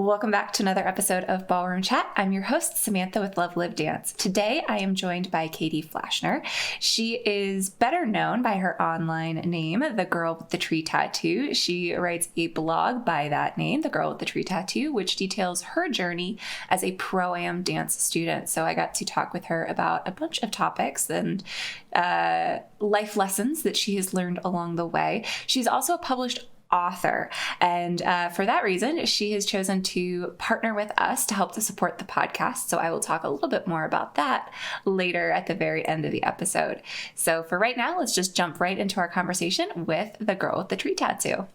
Welcome back to another episode of Ballroom Chat. I'm your host, Samantha with Love.Live.Dance. Today, I am joined by Katie Flashner. She is better known by her online name, The Girl with the Tree Tattoo. She writes a blog by that name, The Girl with the Tree Tattoo, which details her journey as a pro-am dance student. So I got to talk with her about a bunch of topics and life lessons that she has learned along the way. She's also a published author. And for that reason, she has chosen to partner with us to help to support the podcast. So I will talk a little bit more about that later at the very end of the episode. So for right now, let's just jump right into our conversation with the girl with the tree tattoo.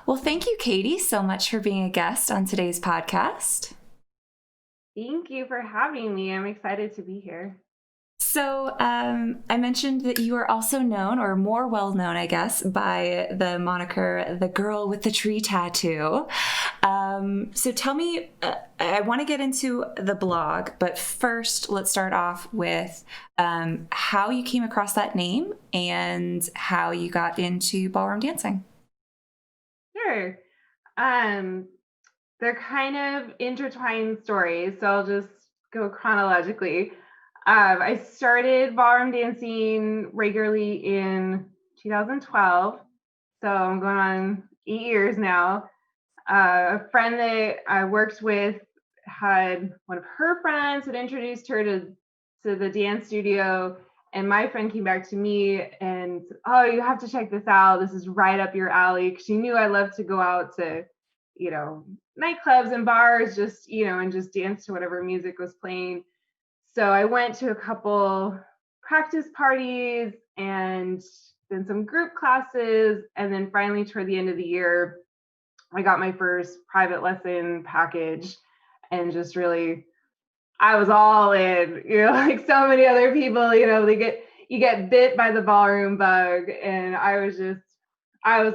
Well, thank you, Katie, so much for being a guest on today's podcast. Thank you for having me. I'm excited to be here. So I mentioned that you are also known, or more well known, I guess, by the moniker, The Girl with the Tree Tattoo. So tell me, I want to get into the blog, but first let's start off with how you came across that name and how you got into ballroom dancing. Sure. They're kind of intertwined stories, so I'll just go chronologically. I started ballroom dancing regularly in 2012, so I'm going on 8 years now. A friend that I worked with had one of her friends had introduced her to the dance studio, and my friend came back to me and said, "Oh, you have to check this out. This is right up your alley." 'Cause she knew I loved to go out to, nightclubs and bars, just, and just dance to whatever music was playing. So I went to a couple practice parties and then some group classes. And then finally, toward the end of the year, I got my first private lesson package and just really, I was all in, like so many other people, you get bit by the ballroom bug. And I was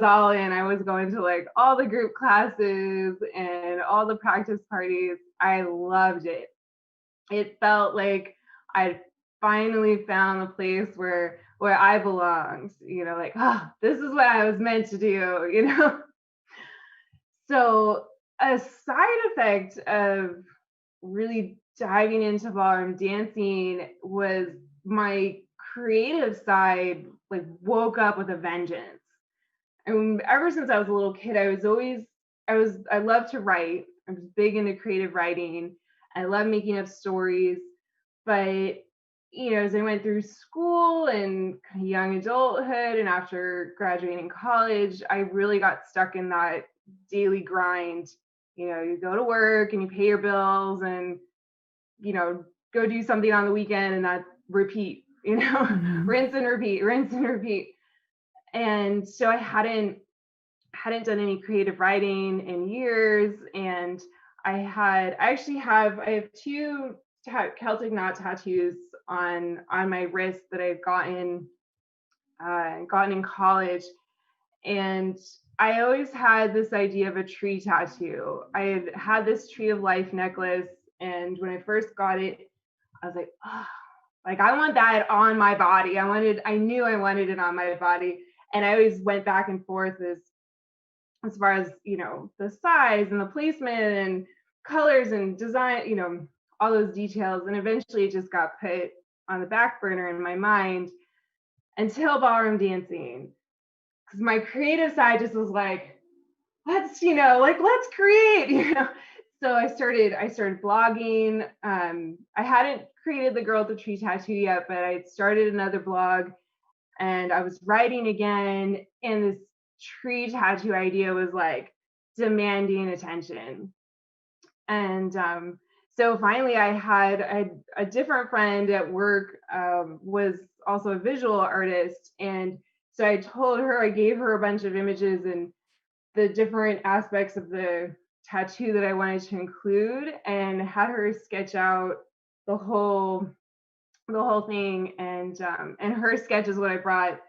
all in. I was going to like all the group classes and all the practice parties. I loved it. It felt like I'd finally found a place where I belonged, this is what I was meant to do. So a side effect of really diving into ballroom dancing was my creative side, like woke up with a vengeance. And ever since I was a little kid, I loved to write. I was big into creative writing. I love making up stories, but as I went through school and kind of young adulthood and after graduating college, I really got stuck in that daily grind. You go to work and you pay your bills and, go do something on the weekend and that repeat, Mm-hmm. rinse and repeat. And so I hadn't done any creative writing in years, and I have two Celtic knot tattoos on my wrist that I've gotten in college. And I always had this idea of a tree tattoo. I had this tree of life necklace, and when I first got it, I was like, oh, like I want that on my body. I knew I wanted it on my body. And I always went back and forth as far as, the size and the placement and colors and design, all those details. And eventually it just got put on the back burner in my mind until ballroom dancing. Because my creative side just was like, let's create. So I started blogging. I hadn't created the Girl with the Tree Tattoo yet, but I started another blog and I was writing again. And this tree tattoo idea was like demanding attention. And so finally I had a different friend at work, was also a visual artist. And so I told her, I gave her a bunch of images and the different aspects of the tattoo that I wanted to include, and had her sketch out the whole thing. And her sketch is what I brought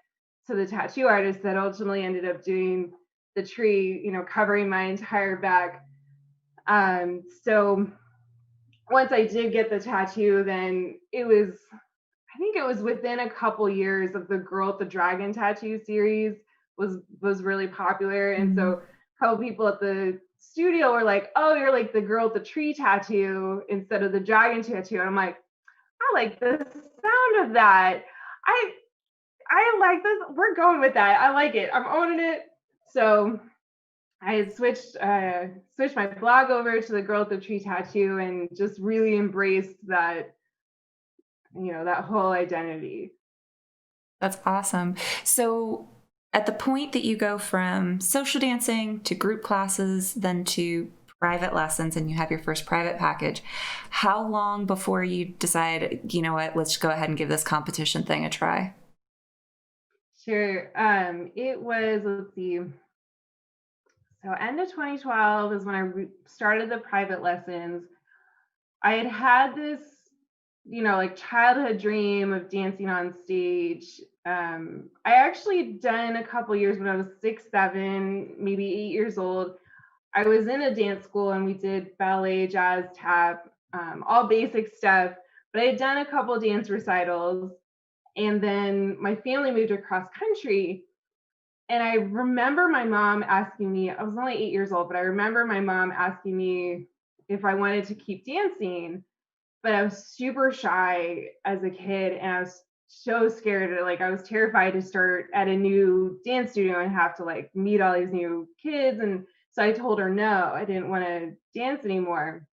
to the tattoo artist that ultimately ended up doing the tree, covering my entire back. So once I did get the tattoo, then I think it was within a couple years of the Girl with the Dragon tattoo series was really popular. And so a couple people at the studio were like, oh, you're like the girl with the tree tattoo instead of the dragon tattoo. And I'm like, I like the sound of that. I I like this. We're going with that. I like it. I'm owning it. So I had switched my blog over to the girl with the tree tattoo and just really embraced that, that whole identity. That's awesome. So, at the point that you go from social dancing to group classes, then to private lessons, and you have your first private package, how long before you decide, you know what, let's go ahead and give this competition thing a try? Sure. It was, let's see. So end of 2012 is when I started the private lessons. I had this, like childhood dream of dancing on stage. I actually done a couple years when I was 6, 7, maybe 8 years old. I was in a dance school and we did ballet, jazz, tap, all basic stuff. But I had done a couple dance recitals, and then my family moved across country. And I remember my mom asking me, I was only 8 years old, but I remember my mom asking me if I wanted to keep dancing. But I was super shy as a kid, and I was so scared. Like, I was terrified to start at a new dance studio and have to like meet all these new kids. And so I told her no, I didn't want to dance anymore.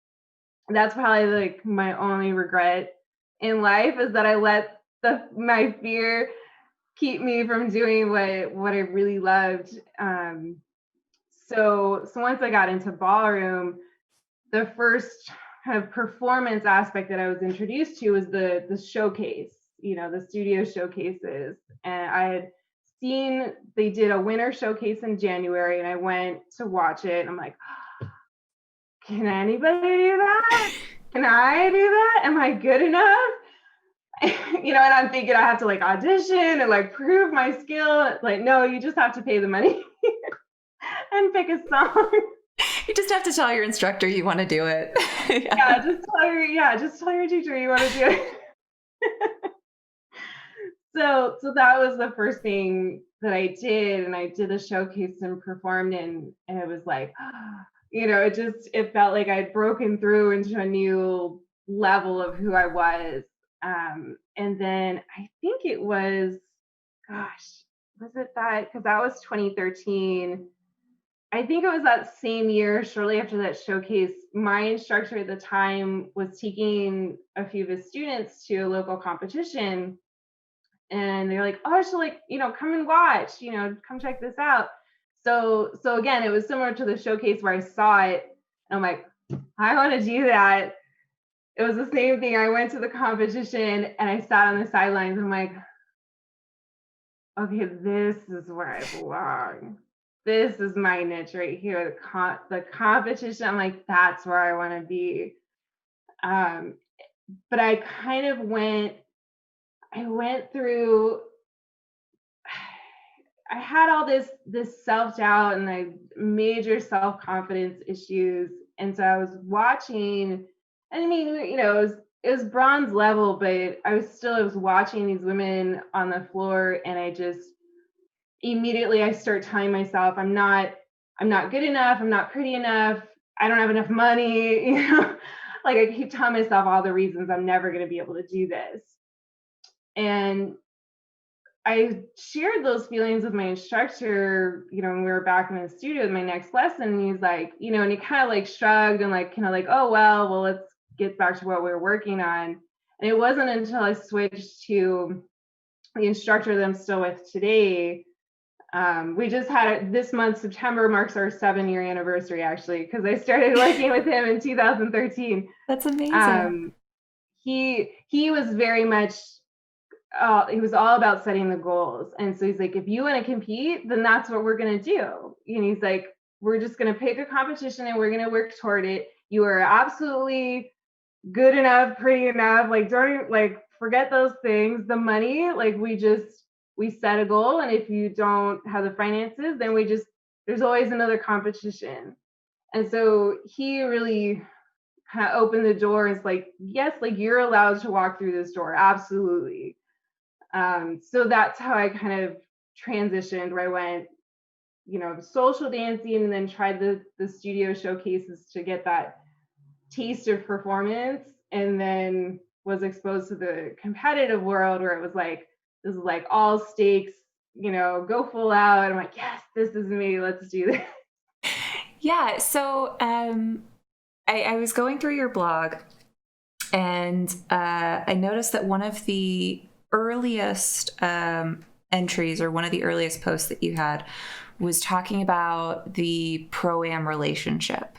That's probably like my only regret in life, is that I let my fear keep me from doing what I really loved. So once I got into ballroom, the first kind of performance aspect that I was introduced to was the showcase, the studio showcases. And I had seen they did a winter showcase in January, and I went to watch it. And I'm like, can anybody do that? Can I do that? Am I good enough? And I'm thinking I have to like audition and like prove my skill. Like, no, you just have to pay the money and pick a song. You just have to tell your instructor you want to do it. Just tell your teacher you want to do it. So that was the first thing that I did, and I did a showcase and performed, and it was like, it felt like I'd broken through into a new level of who I was. And then I think it was, was it that? Because that was 2013. I think it was that same year, shortly after that showcase, my instructor at the time was taking a few of his students to a local competition. And they're like, oh, so like, come and watch, come check this out. So again, it was similar to the showcase where I saw it. And I'm like, I want to do that. It was the same thing. I went to the competition and I sat on the sidelines. I'm like, okay, this is where I belong. This is my niche right here. The competition. I'm like, that's where I want to be. But I kind of went through, I had all this self-doubt and like major self-confidence issues. And so I was watching, and I mean, it was bronze level, but I was watching these women on the floor, and I just immediately I start telling myself, I'm not good enough, I'm not pretty enough, I don't have enough money, like I keep telling myself all the reasons I'm never going to be able to do this. And I shared those feelings with my instructor, when we were back in the studio with my next lesson. And he's like, and he kind of like shrugged and like, kind of like, oh, well, let's get back to what we were working on. And it wasn't until I switched to the instructor that I'm still with today. We just had this month, September marks our 7-year anniversary, actually, because I started working with him in 2013. That's amazing. He was very much, he was all about setting the goals. And so he's like, if you want to compete, then that's what we're going to do. And he's like, we're just going to pick a competition and we're going to work toward it. You are absolutely good enough, pretty enough. Like, don't like forget those things. The money, like we set a goal. And if you don't have the finances, then there's always another competition. And so he really kind of opened the door. It's like, yes, like you're allowed to walk through this door. Absolutely. So that's how I kind of transitioned, where I went, the social dancing, and then tried the studio showcases to get that taste of performance, and then was exposed to the competitive world where it was like, this is like all stakes, go full out. I'm like, yes, this is me. Let's do this. Yeah. So I was going through your blog, and I noticed that one of the earliest entries, or one of the earliest posts that you had, was talking about the pro-am relationship.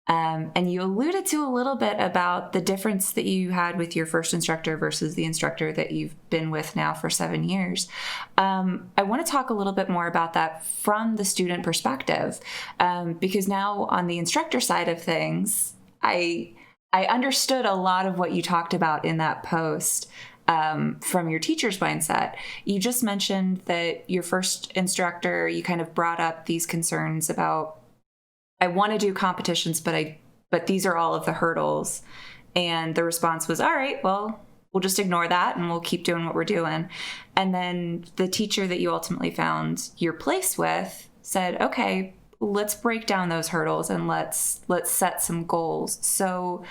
And you alluded to a little bit about the difference that you had with your first instructor versus the instructor that you've been with now for 7 years. I want to talk a little bit more about that from the student perspective, because now on the instructor side of things, I understood a lot of what you talked about in that post. From your teacher's mindset. You just mentioned that your first instructor, you kind of brought up these concerns about, I want to do competitions, but these are all of the hurdles. And the response was, all right, well, we'll just ignore that and we'll keep doing what we're doing. And then the teacher that you ultimately found your place with said, okay, let's break down those hurdles and let's set some goals. So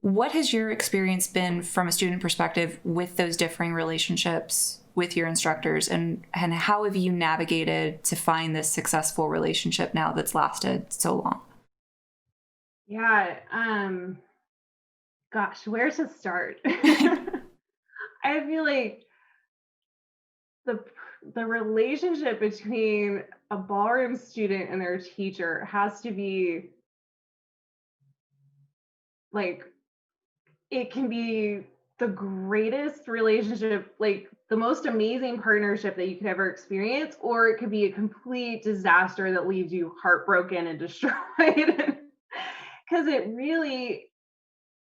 what has your experience been from a student perspective with those differing relationships with your instructors, and how have you navigated to find this successful relationship now that's lasted so long? Yeah. Gosh, where to start? I feel like the the relationship between a ballroom student and their teacher has to be like, it can be the greatest relationship, like the most amazing partnership that you could ever experience, or it could be a complete disaster that leaves you heartbroken and destroyed. Because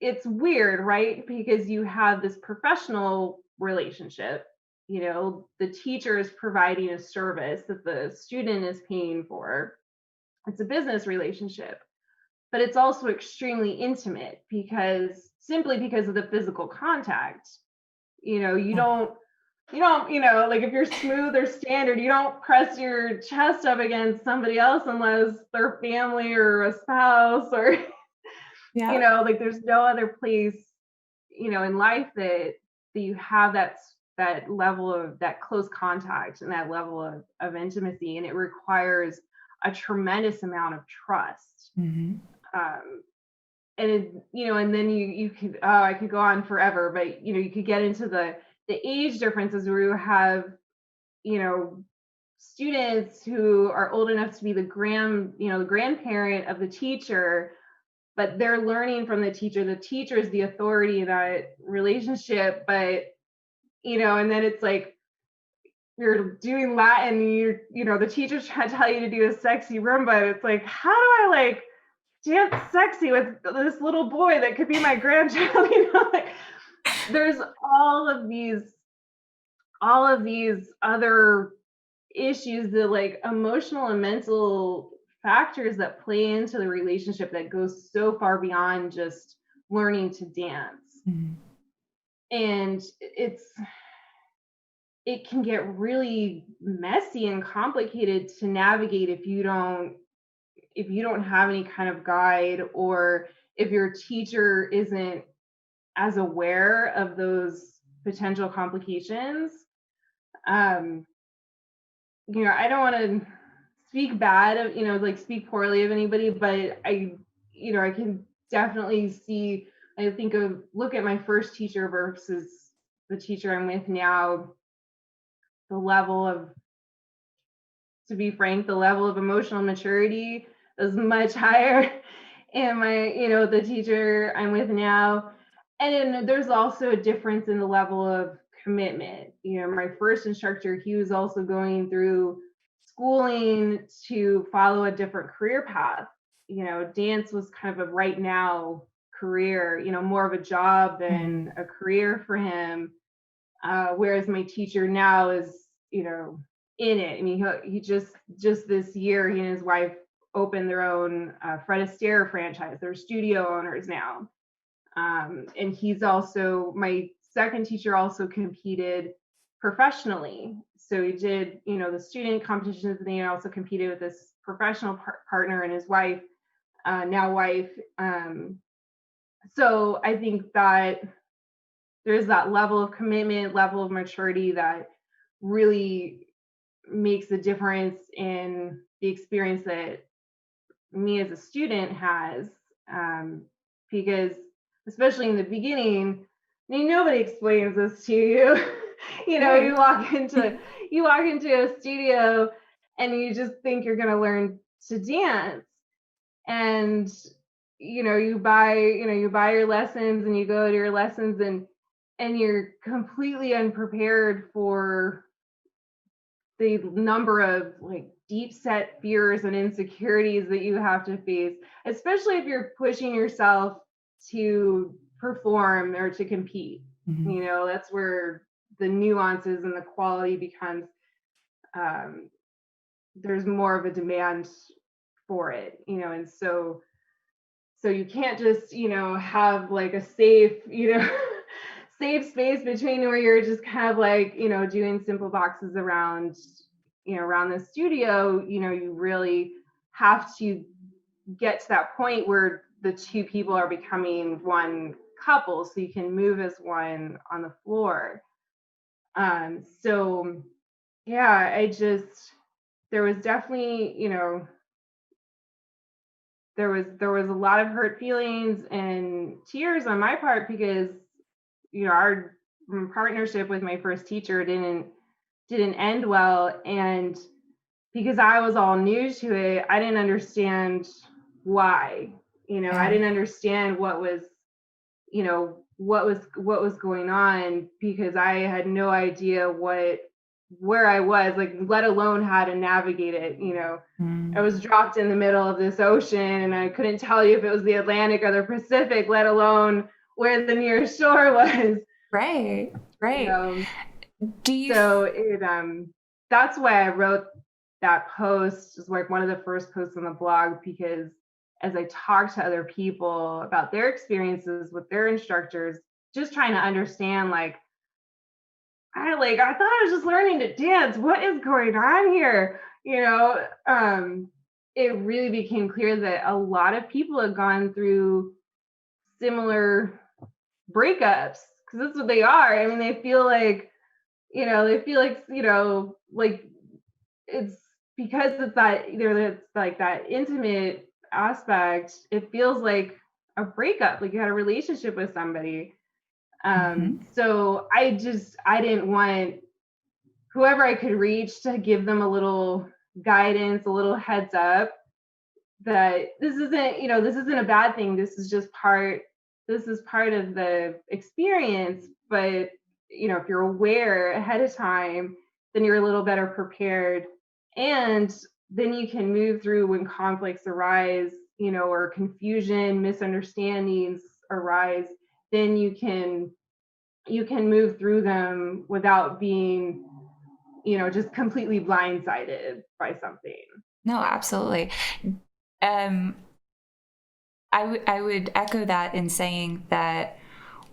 it's weird, right? Because you have this professional relationship, the teacher is providing a service that the student is paying for. It's a business relationship, but it's also extremely intimate because simply because of the physical contact. You don't, like if you're smooth or standard, you don't press your chest up against somebody else unless they're family or a spouse or, Yeah. like there's no other place, in life that you have that level of that close contact and that level of intimacy. And it requires a tremendous amount of trust. Mm-hmm. Um, and and then you could, oh, I could go on forever, but you could get into the age differences where you have, you know students who are old enough to be the grandparent of the teacher, but they're learning from the teacher. The teacher is the authority in that relationship, but and then it's like you're doing Latin, the teacher's trying to tell you to do a sexy rumba. It's like, how do I like dance sexy with this little boy that could be my grandchild? Like there's all of these other issues, the like emotional and mental factors that play into the relationship that goes so far beyond just learning to dance. Mm-hmm. And it can get really messy and complicated to navigate if you don't have any kind of guide, or if your teacher isn't as aware of those potential complications. um I don't want to speak bad of, like speak poorly of anybody, but I can definitely see, I think of, look at my first teacher versus the teacher I'm with now. The level of, to be frank, the level of emotional maturity is much higher in the teacher I'm with now. And then there's also a difference in the level of commitment. My first instructor, he was also going through schooling to follow a different career path. Dance was kind of a right now career, more of a job than a career for him. Whereas my teacher now is, in it. I mean, he just this year, he and his wife opened their own Fred Astaire franchise. They're studio owners now. And he's also, my second teacher also competed professionally. So he did, the student competitions, and then he also competed with this professional partner and his wife, now wife. So I think that there's that level of commitment, level of maturity that really makes a difference in the experience that me as a student has. Because especially in the beginning, nobody explains this to you. Right. You walk into a studio and you just think you're going to learn to dance, and you buy your lessons and you go to your lessons, and you're completely unprepared for the number of like deep set fears and insecurities that you have to face, especially if you're pushing yourself to perform or to compete. Mhm. That's where the nuances and the quality becomes, um, there's more of a demand for it, and so you can't just have like a safe safe space between where you're just kind of like doing simple boxes around the studio. You really have to get to that point where the two people are becoming one couple, so you can move as one on the floor. So yeah, there was definitely, there was a lot of hurt feelings and tears on my part, because our partnership with my first teacher didn't end well, and because I was all new to it, I didn't understand why. I Yeah. didn't understand what was going on, because I had no idea where I was, like, let alone how to navigate it. I Mm. was dropped in the middle of this ocean, and I couldn't tell you if it was the Atlantic or the Pacific, let alone where the nearest shore was. Right. You Right. know, Do you so that's why I wrote that post, is like one of the first posts on the blog, because as I talked to other people about their experiences with their instructors, just trying to understand, like, I thought I was just learning to dance. What is going on here? It really became clear that a lot of people have gone through similar breakups, because that's what they are. I mean, they feel like it's because it's that, it's like that intimate aspect. It feels like a breakup, like you had a relationship with somebody. Mhm. So I didn't want whoever I could reach to give them a little guidance, a little heads up that this isn't a bad thing. This is part of the experience. But if you're aware ahead of time, then you're a little better prepared, and then you can move through when conflicts arise, or confusion, misunderstandings arise. Then you can move through them without being just completely blindsided by something. No, absolutely. Um, I would echo that in saying that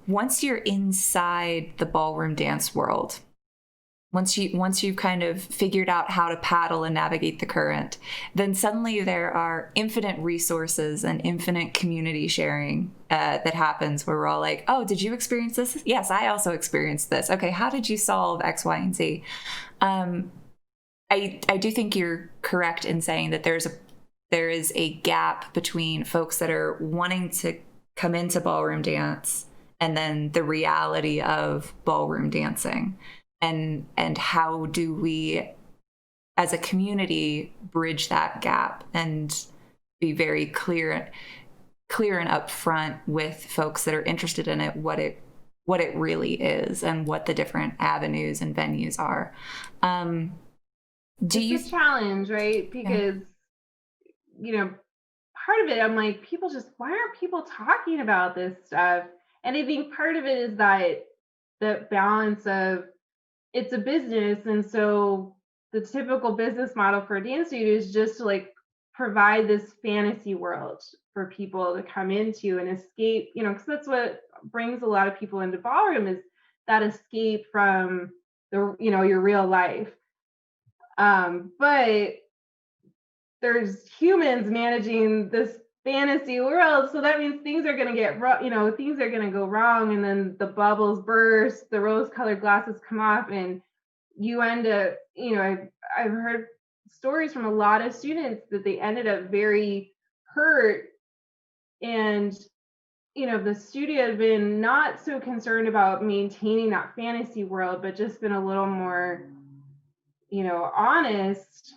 once you're inside the ballroom dance world, once you've kind of figured out how to paddle and navigate the current, then suddenly there are infinite resources and infinite community sharing that happens, where we're all like, oh, did you experience this? Yes, I also experienced this. Okay, how did you solve X, Y, and Z? Um, I do think you're correct in saying that there is a gap between folks that are wanting to come into ballroom dance and then the reality of ballroom dancing, and how do we as a community bridge that gap and be very clear and upfront with folks that are interested in it, what it really is and what the different avenues and venues are. Do It's you a challenge, right? Yeah. Because you know part of it, I'm like, why aren't people talking about this stuff? And I think part of it is that the balance of, it's a business, and so the typical business model for a dance studio is just to like provide this fantasy world for people to come into and escape, because that's what brings a lot of people into ballroom, is that escape from your real life. But there's humans managing this fantasy world, so that means things are going to get wrong, things are going to go wrong, and then the bubbles burst, the rose colored glasses come off, and you end up, I've heard stories from a lot of students that they ended up very hurt. And the studio had been not so concerned about maintaining that fantasy world, but just been a little more, honest,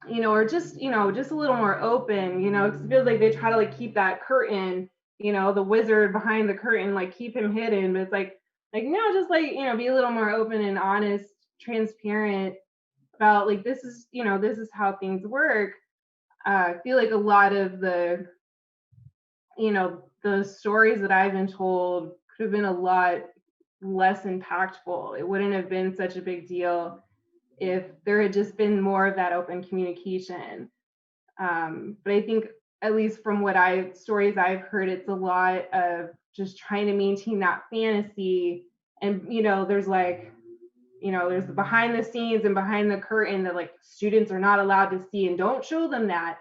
or just a little more open, 'cause it feels like they try to like keep that curtain, the wizard behind the curtain, like keep him hidden. But it's like no, just like, be a little more open and honest, transparent about like this is how things work. I feel like a lot of the stories that I've been told could have been a lot less impactful. It wouldn't have been such a big deal if there had just been more of that open communication. But I think, at least from stories I've heard, it's a lot of just trying to maintain that fantasy. And, there's the behind the scenes and behind the curtain that like students are not allowed to see, and don't show them that.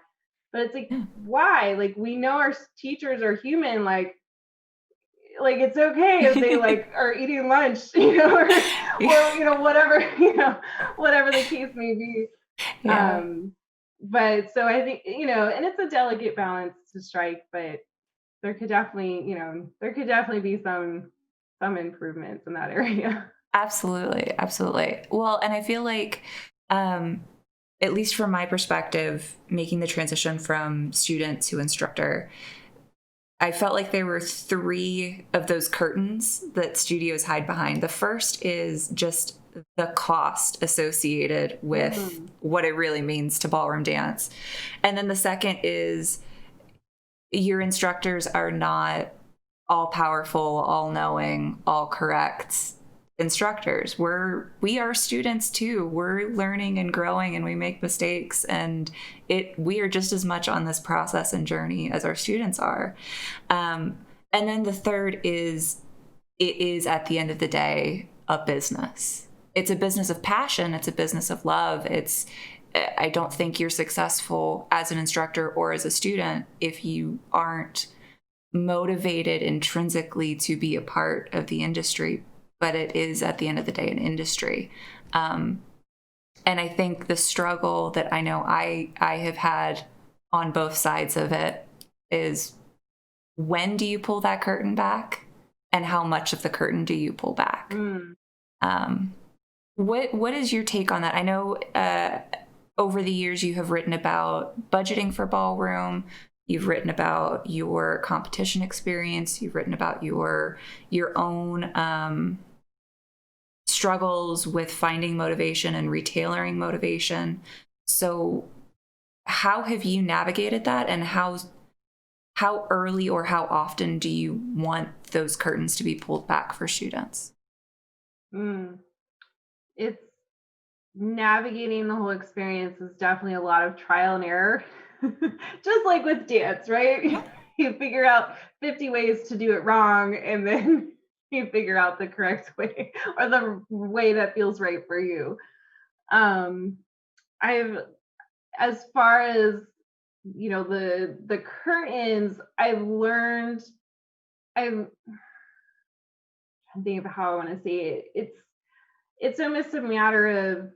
But it's like, why? Like, we know our teachers are human. Like it's okay if they like are eating lunch, or whatever, whatever the case may be. Yeah. But so I think, and it's a delicate balance to strike, but there could definitely be some improvements in that area. Absolutely. Absolutely. Well, and I feel like, at least from my perspective, making the transition from student to instructor, I felt like there were three of those curtains that studios hide behind. The first is just the cost associated with what it really means to ballroom dance. And then the second is your instructors are not all powerful, all knowing, all correct instructors. We are students too. We're learning and growing, and we make mistakes, and we are just as much on this process and journey as our students are. And then the third is, it is at the end of the day a business. It's a business of passion. It's a business of love. I don't think you're successful as an instructor or as a student if you aren't motivated intrinsically to be a part of the industry. But it is at the end of the day an industry. And I think the struggle that I know I have had on both sides of it is, when do you pull that curtain back, and how much of the curtain do you pull back? What is your take on that? I know over the years you have written about budgeting for ballroom. You've written about your competition experience. You've written about your own struggles with finding motivation and retailoring motivation. So how have you navigated that, and how early or how often do you want those curtains to be pulled back for students? It's navigating the whole experience is definitely a lot of trial and error. Just like with dance, right? You figure out 50 ways to do it wrong, and then you figure out the correct way, or the way that feels right for you. Um, I've, as far as, the curtains, I'm trying to think of how I want to say it. It's almost a matter of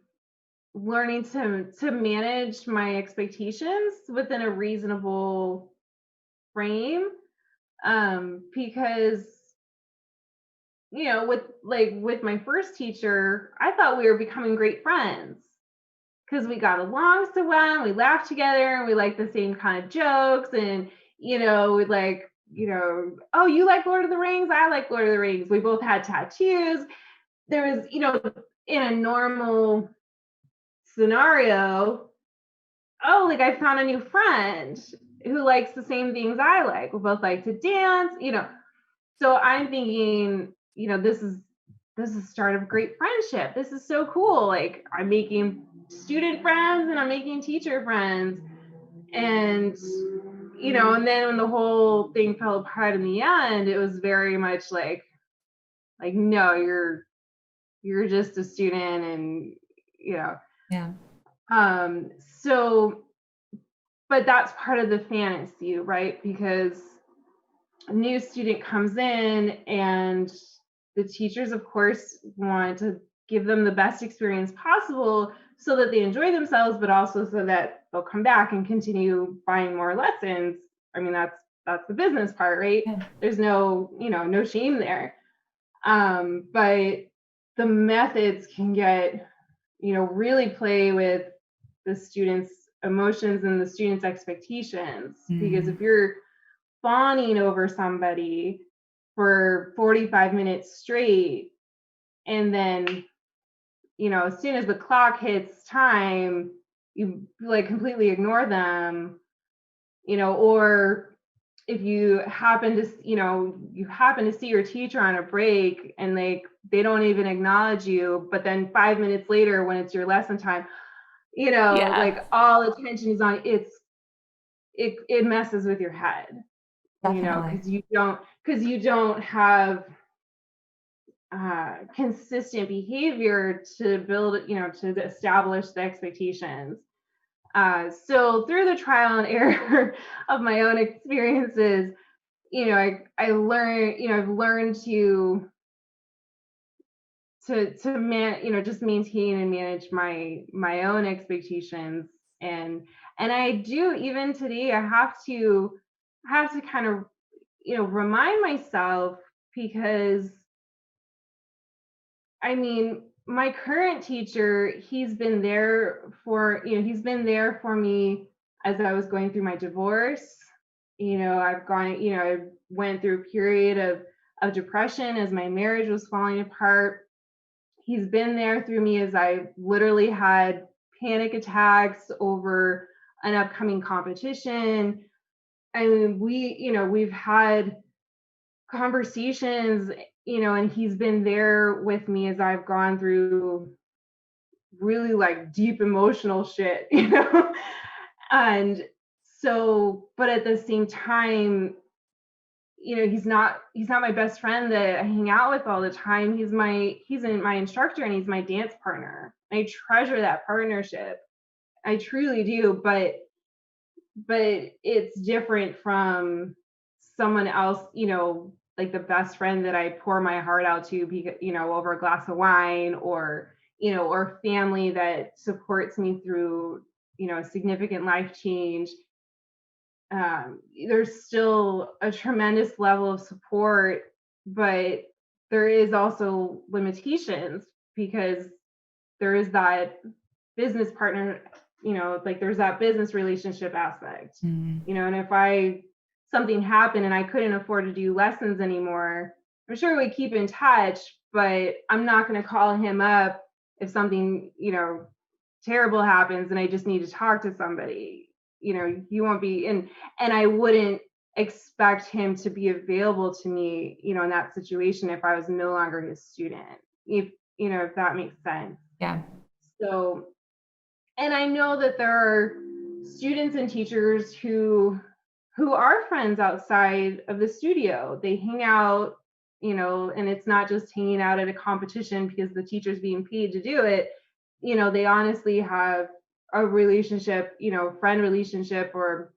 learning to manage my expectations within a reasonable frame. Because with my first teacher, I thought we were becoming great friends because we got along so well, we laughed together, and we liked the same kind of jokes, and we like, oh, you like Lord of the Rings, I like Lord of the Rings, we both had tattoos. There was, in a normal scenario, oh, like I found a new friend who likes the same things I like. We both like to dance, So I'm thinking, this is the start of great friendship. This is so cool. Like, I'm making student friends and I'm making teacher friends. And and then when the whole thing fell apart in the end, it was very much like no, you're just a student, and Yeah. So, but that's part of the fantasy, right? Because a new student comes in and the teachers, of course, want to give them the best experience possible so that they enjoy themselves, but also so that they'll come back and continue buying more lessons. I mean, that's the business part, right? Yeah. There's no shame there. But the methods can get, really play with the students' emotions and the students' expectations. Because Mm. if you're fawning over somebody for 45 minutes straight, and then, as soon as the clock hits time, you like completely ignore them, or if you happen to see your teacher on a break and they don't even acknowledge you, but then 5 minutes later when it's your lesson time, Yeah, like all attention is on it messes with your head, definitely. because you don't have consistent behavior to build, to establish the expectations. So through the trial and error of my own experiences, I learned, I've learned just maintain and manage my own expectations. And I do, even today, I have to kind of, remind myself, because I mean, my current teacher, he's been there for me as I was going through my divorce. I went through a period of depression as my marriage was falling apart. He's been there through me as I literally had panic attacks over an upcoming competition. I mean, we've had conversations, and he's been there with me as I've gone through really like deep emotional shit, and so, but at the same time, he's not my best friend that I hang out with all the time. He's my instructor, and he's my dance partner. I treasure that partnership. I truly do, but it's different from someone else, like the best friend that I pour my heart out to, over a glass of wine, or family that supports me through, a significant life change. There's still a tremendous level of support, but there is also limitations, because there is that business partner, like there's that business relationship aspect, Mm. and if I something happened and I couldn't afford to do lessons anymore, I'm sure we keep in touch, but I'm not going to call him up if something, terrible happens and I just need to talk to somebody. He won't be, and I wouldn't expect him to be available to me, in that situation, if I was no longer his student, if that makes sense. Yeah. So, and I know that there are students and teachers who are friends outside of the studio. They hang out, and it's not just hanging out at a competition because the teacher's being paid to do it. They honestly have a relationship, friend relationship, or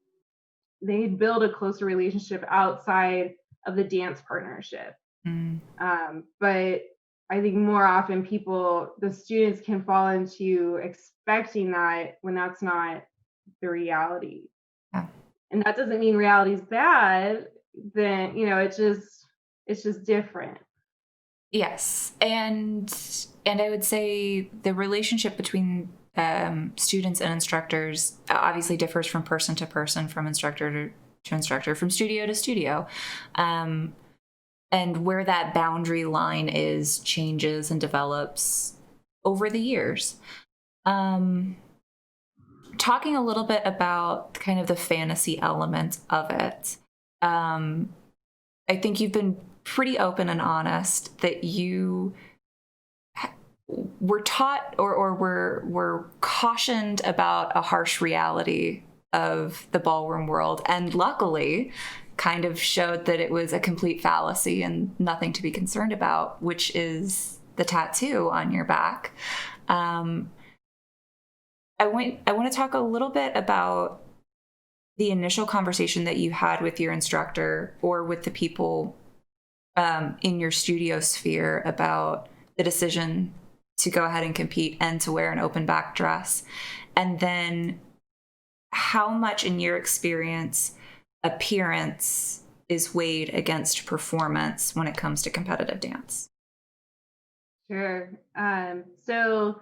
they build a closer relationship outside of the dance partnership. Mm. But I think more often the students can fall into expecting that when that's not the reality. Yeah. And that doesn't mean reality is bad. Then, it's just different. Yes, and I would say the relationship between students and instructors obviously differs from person to person, from instructor to instructor, from studio to studio, um, and where that boundary line is changes and develops over the years. Um, Talking a little bit about kind of the fantasy element of it. Um, I think you've been pretty open and honest that you were taught or were cautioned about a harsh reality of the ballroom world, and luckily kind of showed that it was a complete fallacy and nothing to be concerned about, which is the tattoo on your back. Um, I want to talk a little bit about the initial conversation that you had with your instructor or with the people in your studio sphere about the decision to go ahead and compete and to wear an open back dress. And then how much, in your experience, appearance is weighed against performance when it comes to competitive dance? Sure. So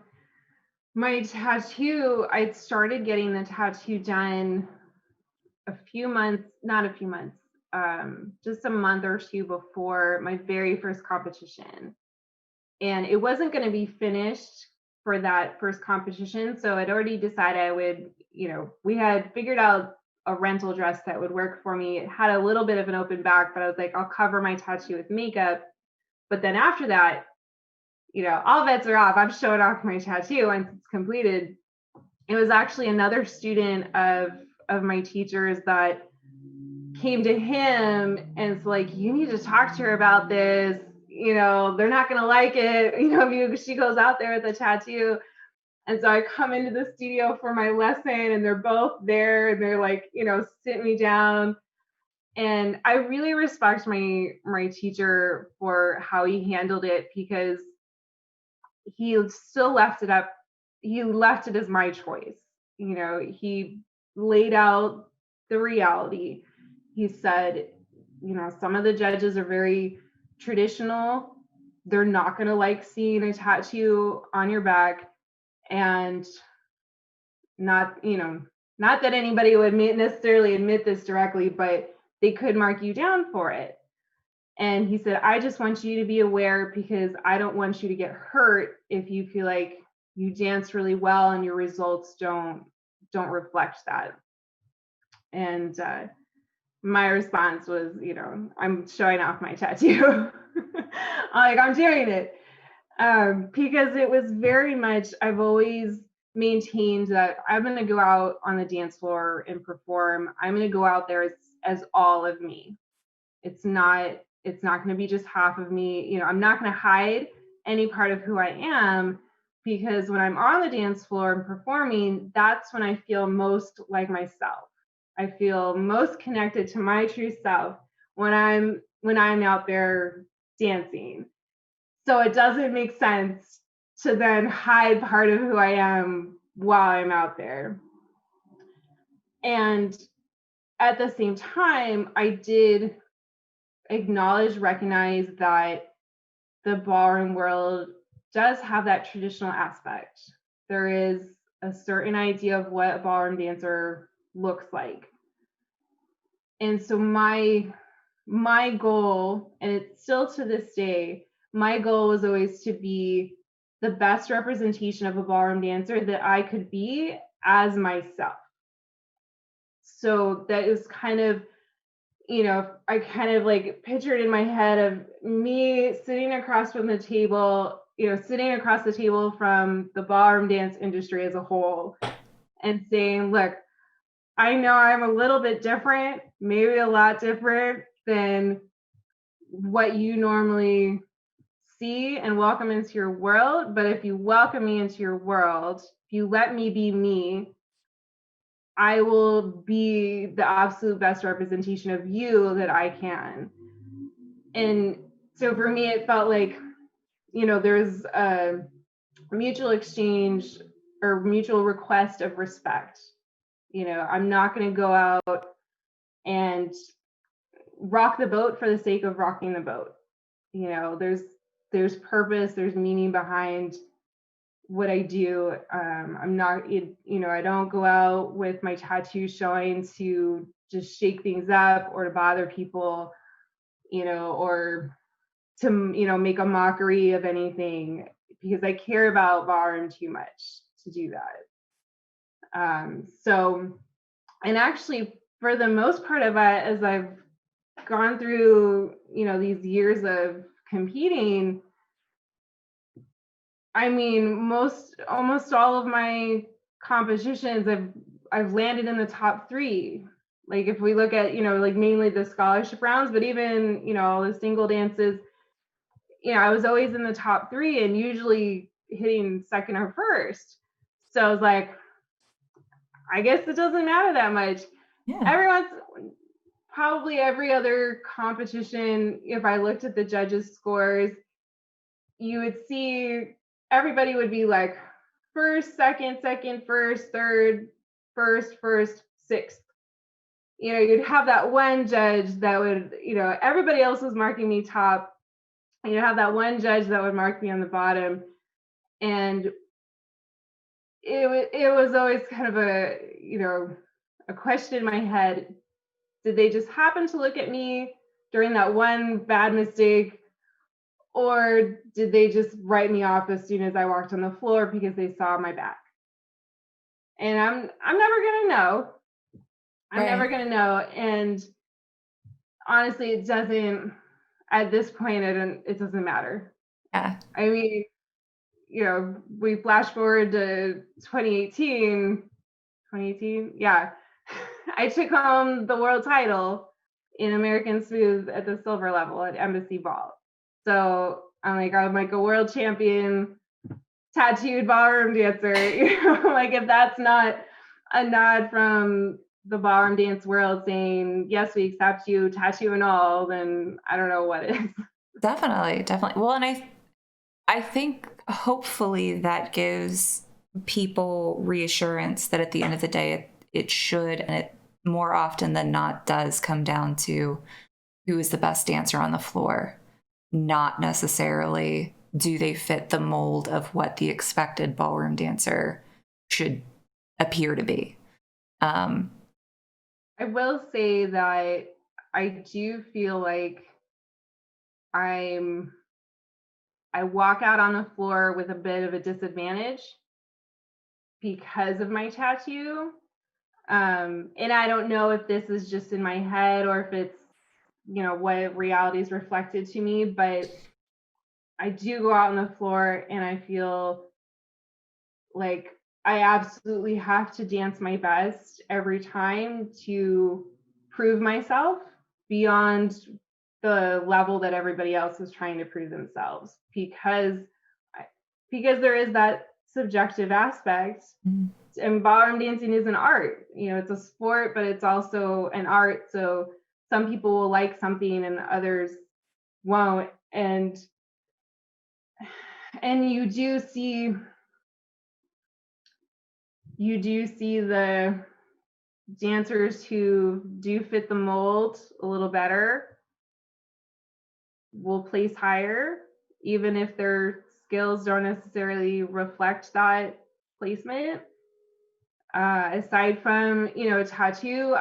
my tattoo, I started getting the tattoo done just a month or two before my very first competition. And it wasn't going to be finished for that first competition. So I'd already decided I would, we had figured out a rental dress that would work for me. It had a little bit of an open back, but I was like, I'll cover my tattoo with makeup. But then after that, all bets are off. I'm showing off my tattoo once it's completed. It was actually another student of my teacher's that came to him and it's like, you need to talk to her about this. They're not going to like it. If she goes out there with a tattoo. And so I come into the studio for my lesson and they're both there and they're like, sit me down. And I really respect my teacher for how he handled it, because he still left it up. He left it as my choice. He laid out the reality. He said, some of the judges are very traditional. They're not going to like seeing a tattoo on your back. And not that anybody would necessarily admit this directly, but they could mark you down for it. And he said, I just want you to be aware, because I don't want you to get hurt if you feel like you dance really well and your results don't reflect that. And my response was, I'm showing off my tattoo. I'm doing it. Because it was very much, I've always maintained that I'm going to go out on the dance floor and perform. I'm going to go out there as all of me. It's not going to be just half of me. I'm not going to hide any part of who I am, because when I'm on the dance floor and performing, that's when I feel most like myself. I feel most connected to my true self when I'm out there dancing. So it doesn't make sense to then hide part of who I am while I'm out there. And at the same time, I did recognize that the ballroom world does have that traditional aspect. There is a certain idea of what a ballroom dancer looks like. And so my goal, and it's still to this day, my goal was always to be the best representation of a ballroom dancer that I could be as myself. So that is kind of, I kind of like pictured in my head of me sitting across from the table, sitting across the table from the ballroom dance industry as a whole, and saying, look, I know I'm a little bit different, maybe a lot different than what you normally see and welcome into your world. But if you welcome me into your world, if you let me be me, I will be the absolute best representation of you that I can. And so for me, it felt like, there's a mutual exchange or mutual request of respect. I'm not going to go out and rock the boat for the sake of rocking the boat. There's purpose, there's meaning behind what I do. I'm not, I don't go out with my tattoo showing to just shake things up or to bother people, or to, make a mockery of anything, because I care about ballroom too much to do that. So, and actually for the most part of it, as I've gone through, these years of competing, I mean, almost all of my competitions, I've landed in the top 3. Like if we look at, like mainly the scholarship rounds, but even, the single dances, I was always in the top 3 and usually hitting second or first. So I was like, I guess it doesn't matter that much. Yeah. Probably every other competition, if I looked at the judges' scores, you would see everybody would be like first, second, first, third, first, sixth. You'd have that one judge that would, everybody else was marking me top. You'd have that one judge that would mark me on the bottom. And it was always kind of a question in my head. Did they just happen to look at me during that one bad mistake? Or did they just write me off as soon as I walked on the floor because they saw my back? And I'm never gonna know. I'm never gonna know. And honestly, it doesn't, at this point, it doesn't matter. Yeah. I mean, we flash forward to 2018. Yeah. I took home the world title in American Smooth at the silver level at Embassy Ball. So I'm like a world champion tattooed ballroom dancer. Like if that's not a nod from the ballroom dance world saying, yes, we accept you, tattoo and all, then I don't know what is. Definitely. Well, and I think hopefully that gives people reassurance that at the end of the day, it should, and it more often than not does come down to who is the best dancer on the floor, not necessarily do they fit the mold of what the expected ballroom dancer should appear to be. I will say that I do feel like I walk out on the floor with a bit of a disadvantage because of my tattoo. And I don't know if this is just in my head or if it's, what reality is reflected to me, but I do go out on the floor and I feel like I absolutely have to dance my best every time to prove myself beyond the level that everybody else is trying to prove themselves, because there is that subjective aspect. Mm-hmm. And ballroom dancing is an art. It's a sport, but it's also an art. So some people will like something and others won't. And you do see the dancers who do fit the mold a little better will place higher, even if their skills don't necessarily reflect that placement. Aside from, tattoo,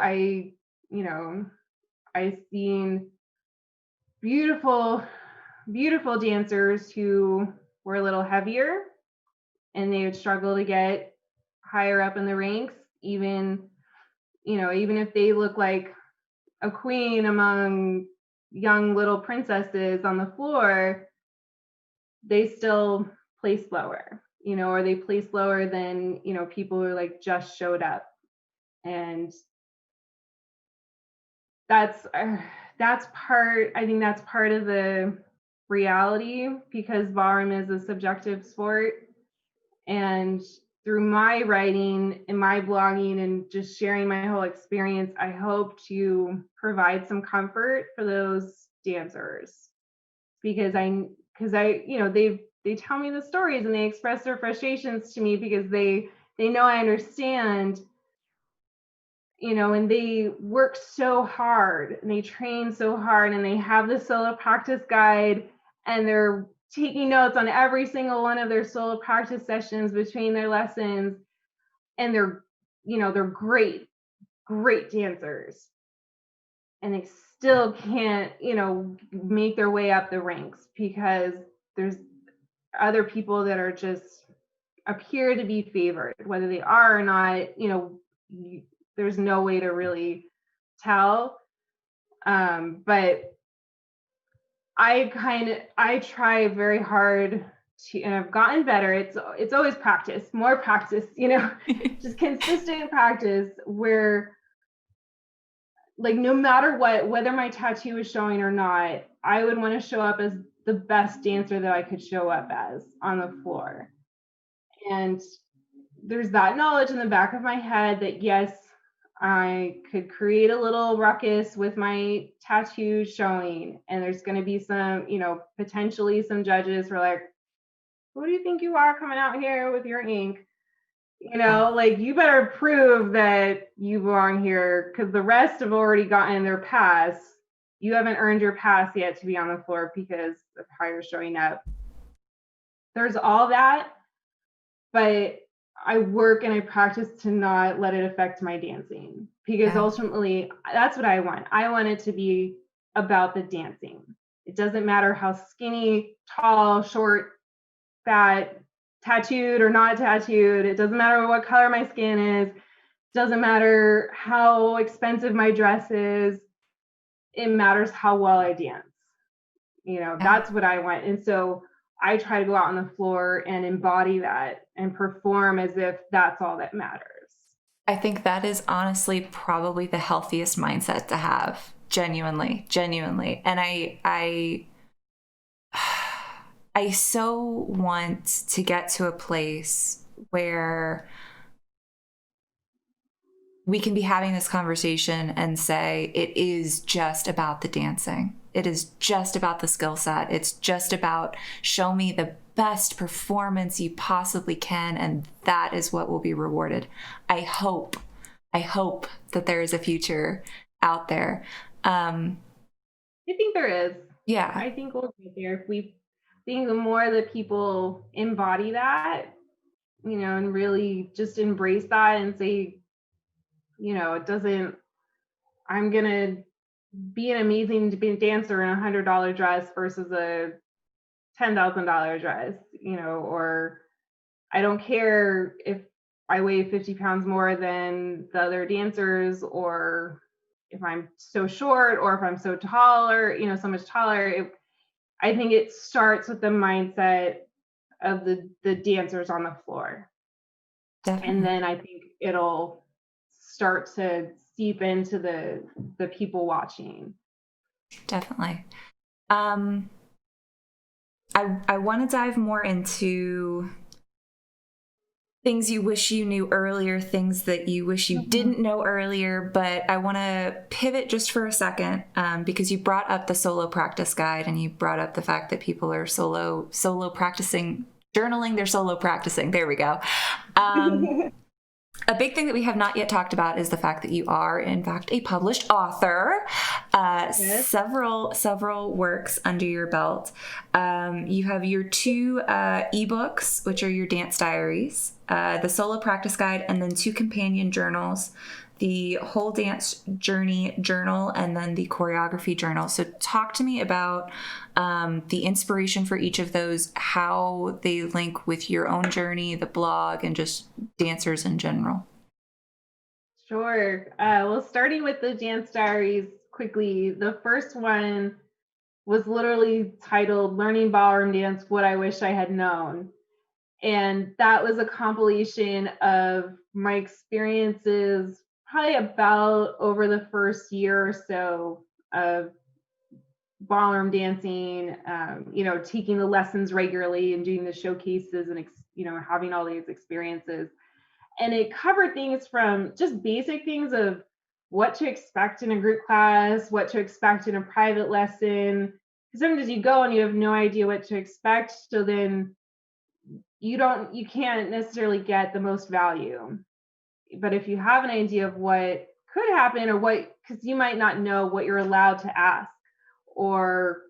I've seen beautiful dancers who were a little heavier and they would struggle to get higher up in the ranks, even if they look like a queen among young little princesses on the floor, they still place lower, or they place lower than, people who like just showed up. And I think that's part of the reality, because ballroom is a subjective sport. And through my writing and my blogging and just sharing my whole experience, I hope to provide some comfort for those dancers, because they tell me the stories and they express their frustrations to me because they know I understand, and they work so hard and they train so hard and they have the solo practice guide and they're taking notes on every single one of their solo practice sessions between their lessons. And they're great dancers. And they still can't, make their way up the ranks because there's other people that are just appear to be favored, whether they are or not, there's no way to really tell. But I try very hard to, and I've gotten better. It's always practice, more practice, just consistent practice where, like, no matter whether my tattoo is showing or not, I would want to show up as the best dancer that I could show up as on the floor. And there's that knowledge in the back of my head that yes, I could create a little ruckus with my tattoo showing, and there's going to be some, potentially some judges who are like, who do you think you are coming out here with your ink? Like, you better prove that you belong here, because the rest have already gotten their pass. You haven't earned your pass yet to be on the floor because of how you're showing up. There's all that, but I work and I practice to not let it affect my dancing, because ultimately that's what I want. I want it to be about the dancing. It doesn't matter how skinny, tall, short, fat, tattooed or not tattooed. It doesn't matter what color my skin is. It doesn't matter how expensive my dress is. It matters how well I dance. That's what I want. And so I try to go out on the floor and embody that and perform as if that's all that matters. I think that is honestly probably the healthiest mindset to have. Genuinely. And I so want to get to a place where we can be having this conversation and say it is just about the dancing. It is just about the skill set. It's just about show me the best performance you possibly can, and that is what will be rewarded. I hope that there is a future out there. I think there is. Yeah. I think we'll get there. I think the more that people embody that, and really just embrace that and say, I'm going to be an amazing dancer in $100 dress versus a $10,000 dress, or I don't care if I weigh 50 pounds more than the other dancers, or if I'm so short, or if I'm so tall, or, so much taller. I think it starts with the mindset of the dancers on the floor. Definitely. And then I think it'll start to seep into the people watching. Definitely. I want to dive more into things you wish you knew earlier, things that you wish you didn't know earlier, but I want to pivot just for a second because you brought up the solo practice guide, and you brought up the fact that people are solo practicing, journaling, they're solo practicing. There we go. A big thing that we have not yet talked about is the fact that you are, in fact, a published author. Yes. Several works under your belt. You have your 2 ebooks, which are your dance diaries, the solo practice guide, and then 2 companion journals, the whole dance journey journal, and then the choreography journal. So talk to me about the inspiration for each of those, how they link with your own journey, the blog, and just dancers in general. Sure. Well, starting with the dance diaries quickly, the first one was literally titled Learning Ballroom Dance, What I Wish I Had Known. And that was a compilation of my experiences probably about over the first year or so of ballroom dancing, taking the lessons regularly and doing the showcases and, having all these experiences. And it covered things from just basic things of what to expect in a group class, what to expect in a private lesson. Because sometimes you go and you have no idea what to expect. So then you can't necessarily get the most value. But if you have an idea of what could happen, or because you might not know what you're allowed to ask, or,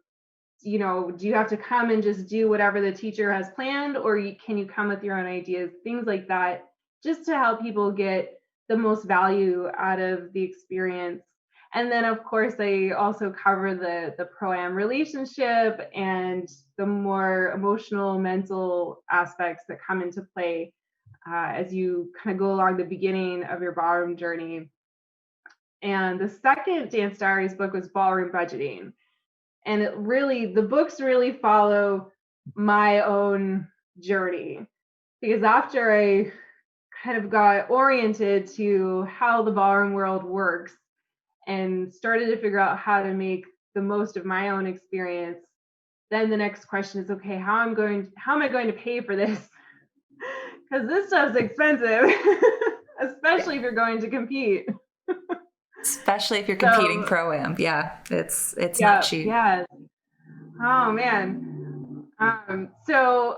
do you have to come and just do whatever the teacher has planned, or can you come with your own ideas, things like that, just to help people get the most value out of the experience. And then, of course, they also cover the pro-am relationship and the more emotional, mental aspects that come into play as you kind of go along the beginning of your ballroom journey. And the second Dance Diaries book was Ballroom Budgeting. And the books really follow my own journey, because after I kind of got oriented to how the ballroom world works and started to figure out how to make the most of my own experience, then the next question is, okay, how am I going to pay for this? because this stuff's expensive, especially if you're going to compete. Especially if you're competing pro-am. Yeah, it's not cheap. Yeah. Oh man. So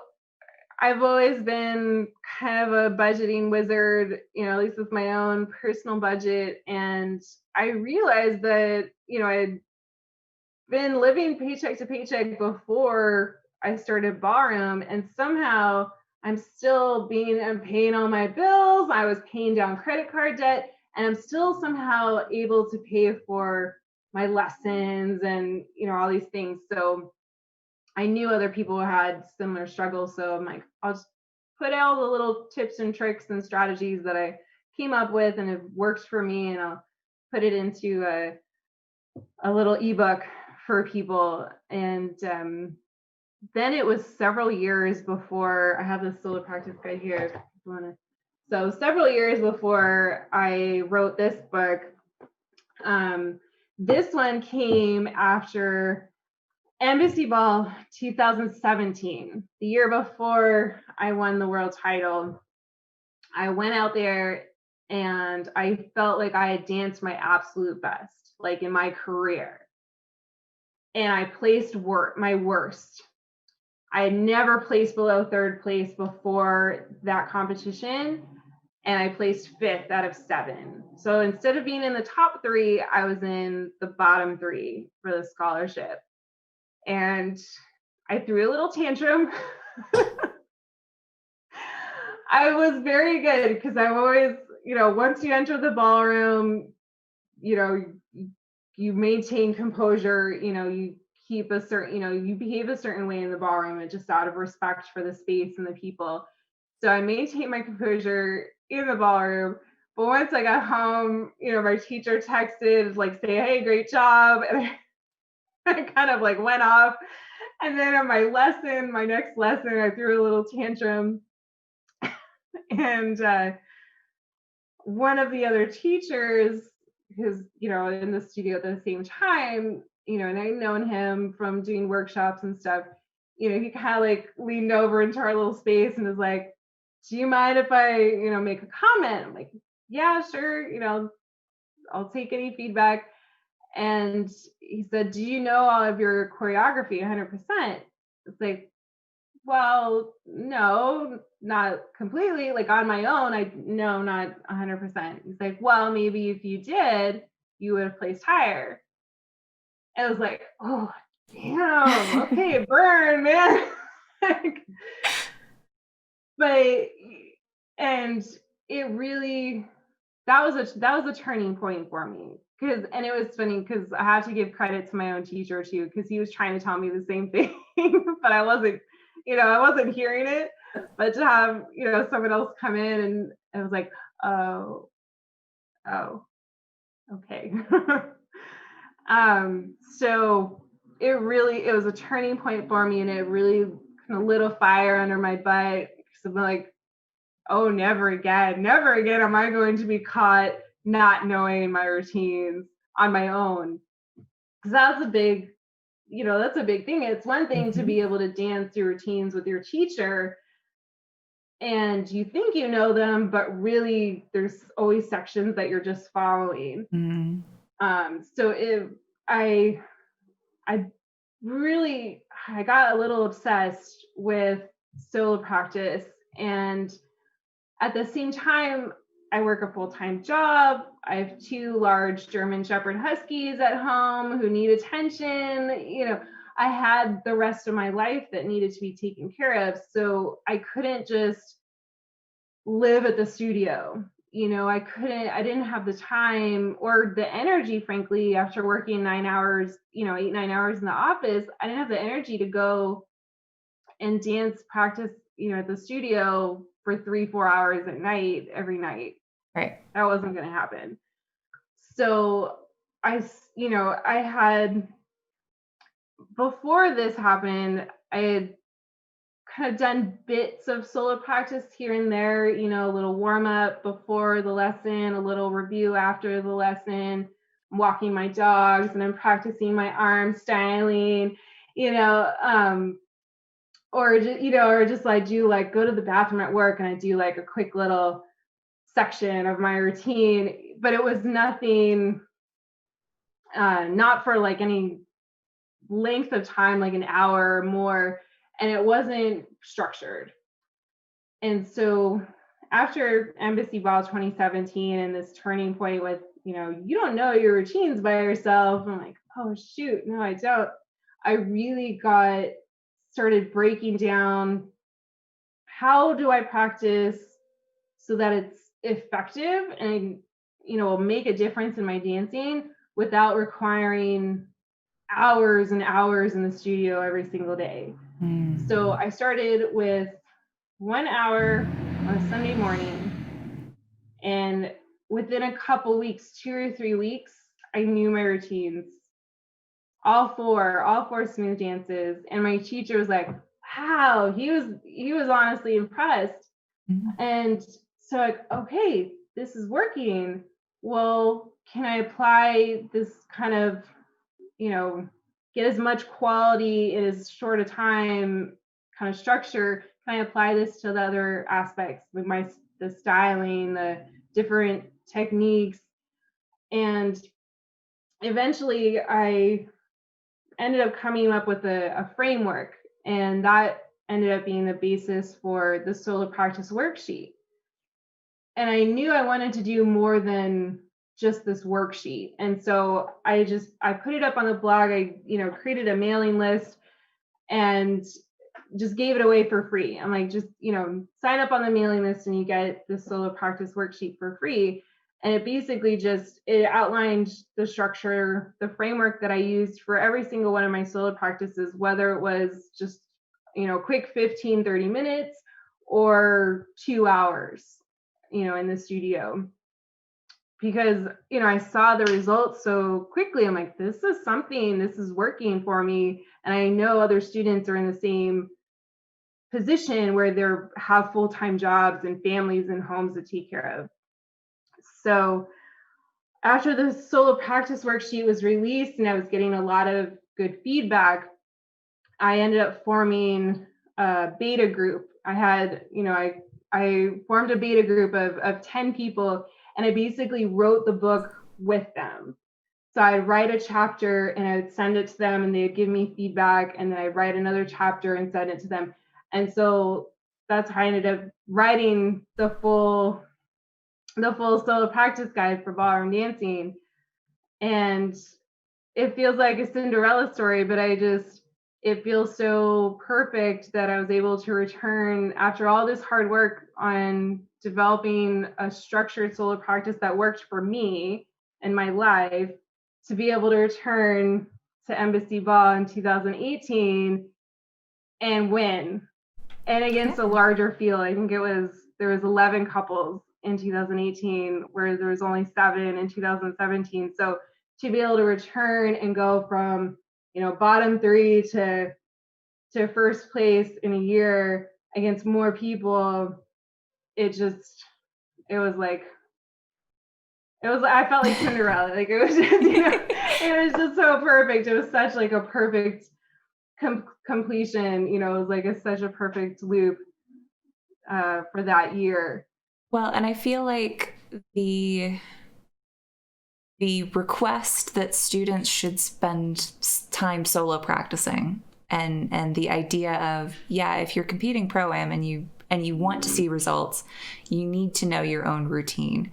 I've always been kind of a budgeting wizard, at least with my own personal budget. And I realized that, I'd been living paycheck to paycheck before I started Ballroom, and somehow I'm still paying all my bills. I was paying down credit card debt, and I'm still somehow able to pay for my lessons and, all these things. So I knew other people had similar struggles. So I'm like, I'll just put all the little tips and tricks and strategies that I came up with and have worked for me, and I'll put it into a little ebook for people. And then it was several years before I have this solo practice guide here. So several years before I wrote this book. This one came after Embassy Ball 2017, the year before I won the world title. I went out there and I felt like I had danced my absolute best, like in my career. And I placed my worst. I had never placed below third place before that competition, and I placed 5th out of 7. So instead of being in the top 3, I was in the bottom 3 for the scholarship. And I threw a little tantrum. I was very good because I'm always, once you enter the ballroom, you maintain composure, you keep a certain, you behave a certain way in the ballroom, and just out of respect for the space and the people. So I maintained my composure in the ballroom. But once I got home, my teacher texted, like, say, hey, great job. And I kind of like went off. And then on my next lesson, I threw a little tantrum. And one of the other teachers, who's, in the studio at the same time, and I'd known him from doing workshops and stuff, he kind of like leaned over into our little space and was like, do you mind if I, make a comment? I'm like, yeah, sure. I'll take any feedback. And he said, do you know all of your choreography 100%? It's like, well, no, not completely. Like on my own, no, not 100%. He's like, well, maybe if you did, you would have placed higher. And I was like, oh, damn, okay, burn, man. And it really, that was a turning point for me. And it was funny because I have to give credit to my own teacher too, because he was trying to tell me the same thing, but I wasn't hearing it. But to have, someone else come in, and I was like, oh, okay. So it was a turning point for me, and it really kind of lit a fire under my butt. Because I'm like, oh, never again am I going to be caught not knowing my routines on my own. Because that's a big thing. It's one thing to be able to dance your routines with your teacher, and you think you know them, but really there's always sections that you're just following. So I got a little obsessed with solo practice, and at the same time, I work a full-time job. I have 2 large German Shepherd Huskies at home who need attention. I had the rest of my life that needed to be taken care of. So I couldn't just live at the studio. I didn't have the time or the energy, frankly, after working 9 hours, 8-9 hours in the office. I didn't have the energy to go and dance practice, at the studio for 3-4 hours at night, every night. Right. That wasn't going to happen. So I had, before this happened, I had kind of done bits of solo practice here and there, a little warm up before the lesson, a little review after the lesson. I'm walking my dogs and I'm practicing my arm styling, or just, or just like do like go to the bathroom at work and I do like a quick little section of my routine, but it was nothing, not for like any length of time, like an hour or more, and it wasn't structured. And so after Embassy Ball 2017 and this turning point with, you don't know your routines by yourself, I'm like, oh shoot, no, I don't. I really started breaking down, how do I practice so that it's effective and, will make a difference in my dancing without requiring hours and hours in the studio every single day. So I started with 1 hour on a Sunday morning, and within a couple weeks, 2 or 3 weeks, I knew my routines, all four smooth dances. And my teacher was like, wow, he was honestly impressed. And so like, okay, this is working. Well, can I apply this kind of, get as much quality in as short a time kind of structure? Can I apply this to the other aspects, like the styling, the different techniques? And eventually I ended up coming up with a framework, and that ended up being the basis for the solo practice worksheet. And I knew I wanted to do more than just this worksheet. And so I put it up on the blog. I, created a mailing list and just gave it away for free. I'm like, just, sign up on the mailing list and you get the solo practice worksheet for free. And it basically it outlined the structure, the framework that I used for every single one of my solo practices, whether it was just, quick 15, 30 minutes or 2 hours, in the studio. Because, I saw the results so quickly. I'm like, this is working for me. And I know other students are in the same position where they have full-time jobs and families and homes to take care of. So after the solo practice worksheet was released and I was getting a lot of good feedback, I ended up forming a beta group. I had, I formed a beta group of 10 people, and I basically wrote the book with them. So I'd write a chapter and I'd send it to them and they'd give me feedback, and then I'd write another chapter and send it to them. And so that's how I ended up writing the full solo practice guide for ballroom dancing. And it feels like a Cinderella story, but it feels so perfect that I was able to return after all this hard work on developing a structured solo practice that worked for me and my life, to be able to return to Embassy Ball in 2018 and win. And against a larger field. I think there was 11 couples in 2018, where there was only 7 in 2017. So to be able to return and go from, bottom 3 to first place in a year against more people, I felt like Cinderella. Like it was just, it was just so perfect. It was such like a perfect completion, it was like such a perfect loop for that year. Well, and I feel like the request that students should spend time solo practicing, and the idea of, if you're competing pro-am and you want to see results, you need to know your own routine,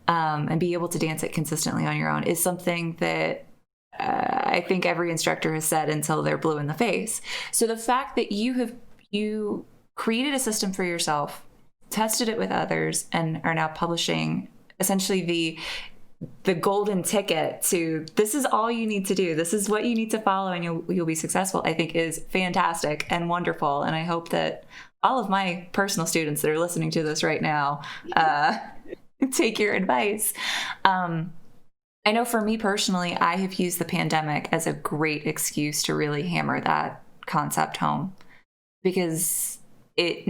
and be able to dance it consistently on your own, is something that I think every instructor has said until they're blue in the face. So the fact that you created a system for yourself, tested it with others, and are now publishing essentially the golden ticket to, this is all you need to do, this is what you need to follow, and you'll be successful, I think is fantastic and wonderful. And I hope that all of my personal students that are listening to this right now take your advice. I know for me personally, I have used the pandemic as a great excuse to really hammer that concept home, because it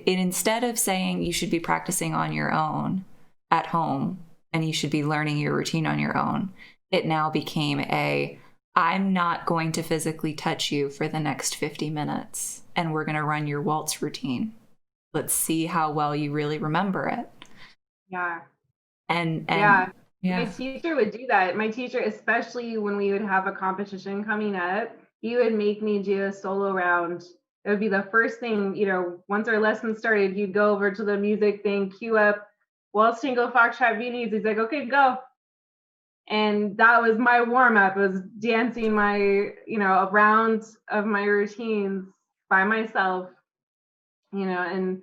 instead of saying you should be practicing on your own at home and you should be learning your routine on your own, it now became I'm not going to physically touch you for the next 50 minutes. and we're going to run your waltz routine. Let's see how well you really remember it. Yeah. And Yeah. yeah. My teacher would do that. My teacher, especially when we would have a competition coming up, he would make me do a solo round. It would be the first thing, once our lesson started, he'd go over to the music thing, cue up Waltz, Tango, Foxtrot, Viennese. He's like, okay, go. And that was my warm up. It was dancing a round of my routines by myself, and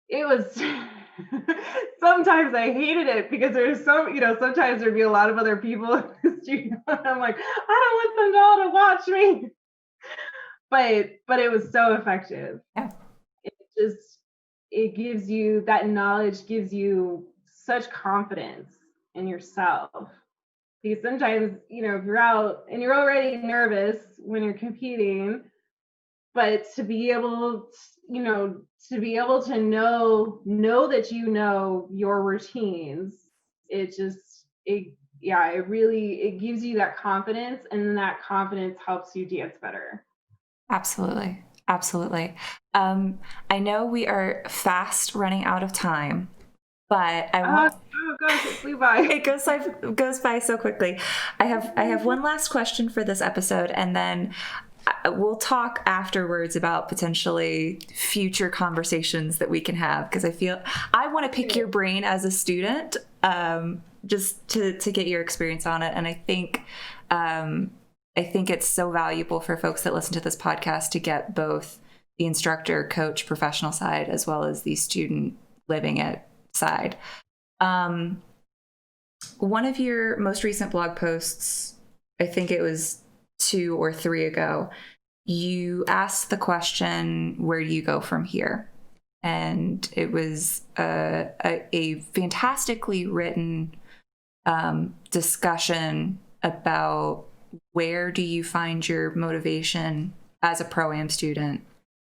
it was sometimes I hated it because there's sometimes there'd be a lot of other people in the studio. I'm like, I don't want them all to watch me. But it was so effective. Yeah. It gives you that knowledge, gives you such confidence in yourself. Because sometimes, if you're out and you're already nervous when you're competing, but to be able to know that your routines, it gives you that confidence, and then that confidence helps you dance better. Absolutely. Absolutely. I know we are fast running out of time, but I want. Oh gosh, it flew by. It goes by so quickly. I have one last question for this episode, and then we'll talk afterwards about potentially future conversations that we can have, because I want to pick your brain as a student, just to get your experience on it. And I think it's so valuable for folks that listen to this podcast to get both the instructor, coach, professional side, as well as the student living it side. One of your most recent blog posts, I think it was 2 or 3 ago, you asked the question, where do you go from here? And it was a fantastically written discussion about where do you find your motivation as a Pro-Am student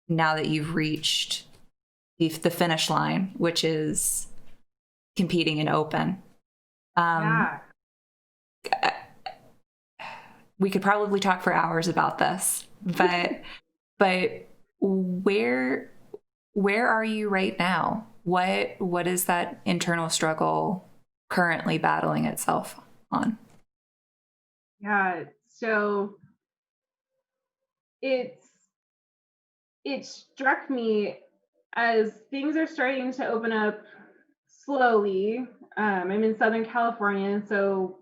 now that you've reached the finish line, which is competing in Open. We could probably talk for hours about this, but where are you right now? What is that internal struggle currently battling itself on? Yeah, so it struck me as things are starting to open up slowly. I'm in Southern California, so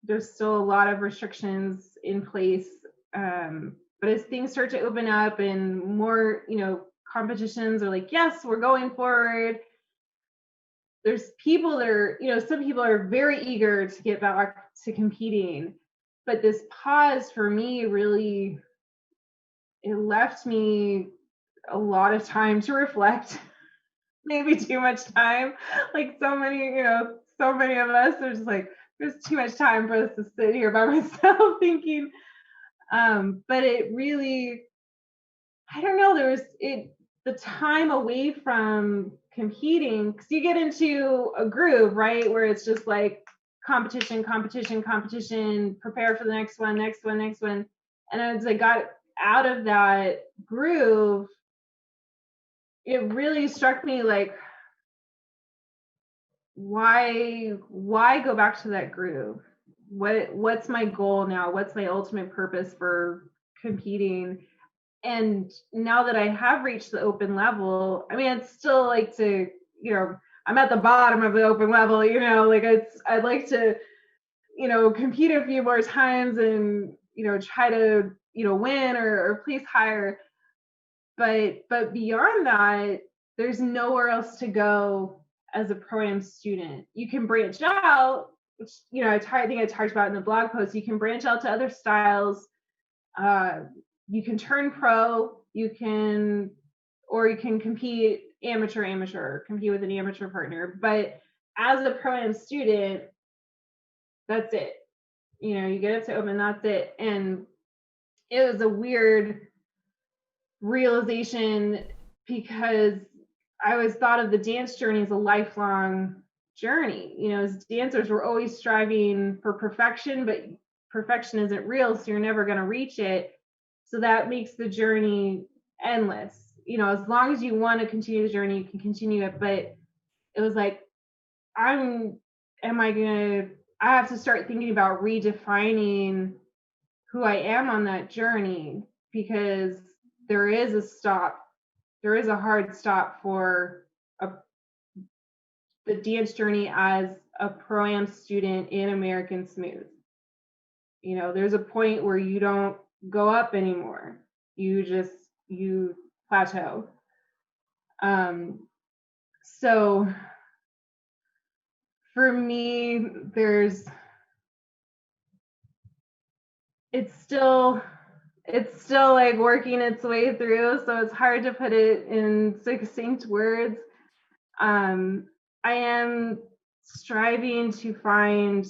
there's still a lot of restrictions in place. But as things start to open up and more, competitions are like, yes, we're going forward. There's people that are, some people are very eager to get back to competing. But this pause for me really, it left me a lot of time to reflect. Maybe too much time. Like so many of us are just like, there's too much time for us to sit here by myself thinking. But it really, I don't know, the time away from competing, because you get into a groove, right? Where it's just like competition, prepare for the next one. And as I got out of that groove, it really struck me like, why go back to that groove? What's my goal now? What's my ultimate purpose for competing? And now that I have reached the Open level, I mean, I'd still like to, I'm at the bottom of the Open level, like I'd like to, compete a few more times and, try to, win or place higher. But beyond that, there's nowhere else to go as a Pro-Am student. You can branch out, which, I think I talked about in the blog post. You can branch out to other styles. You can turn pro, you can compete amateur, compete with an amateur partner. But as a Pro-Am student, that's it. You get up to Open, that's it. And it was a weird realization, because I always thought of the dance journey as a lifelong journey. As dancers, we're always striving for perfection, but perfection isn't real, so you're never going to reach it. So that makes the journey endless. As long as you want to continue the journey, you can continue it. But it was like, I have to start thinking about redefining who I am on that journey, because there is a hard stop for the dance journey as a pro-am student in American Smooth. There's a point where you don't go up anymore. You plateau. So for me, it's still like working its way through, so it's hard to put it in succinct words. I am striving to find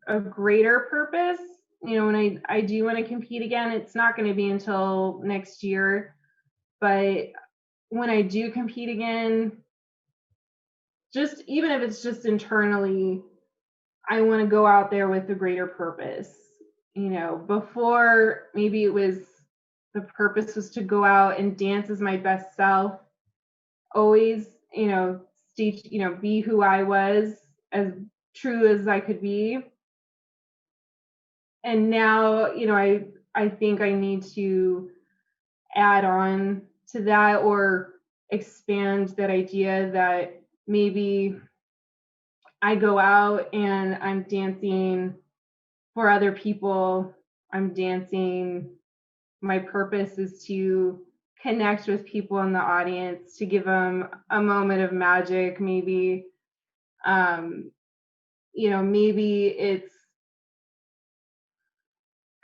a greater purpose. When I do want to compete again, it's not going to be until next year. But when I do compete again, just even if it's just internally, I want to go out there with a greater purpose. Before, maybe the purpose was to go out and dance as my best self, always, be who I was, as true as I could be. And now, I think I need to add on to that, or expand that idea that maybe I go out and I'm dancing for other people. My purpose is to connect with people in the audience, to give them a moment of magic, maybe. Maybe it's,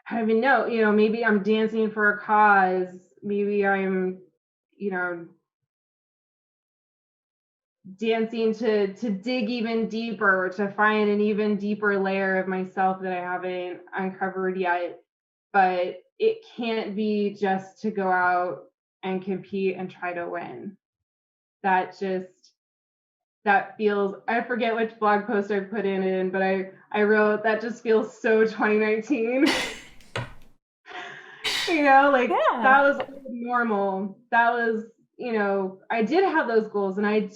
I don't even know, maybe I'm dancing for a cause. Maybe I'm, dancing to dig even deeper, to find an even deeper layer of myself that I haven't uncovered yet. But it can't be just to go out and compete and try to win. That feels, I forget which blog post I put in, but I wrote, that just feels so 2019. That was normal. That was, I did have those goals, and I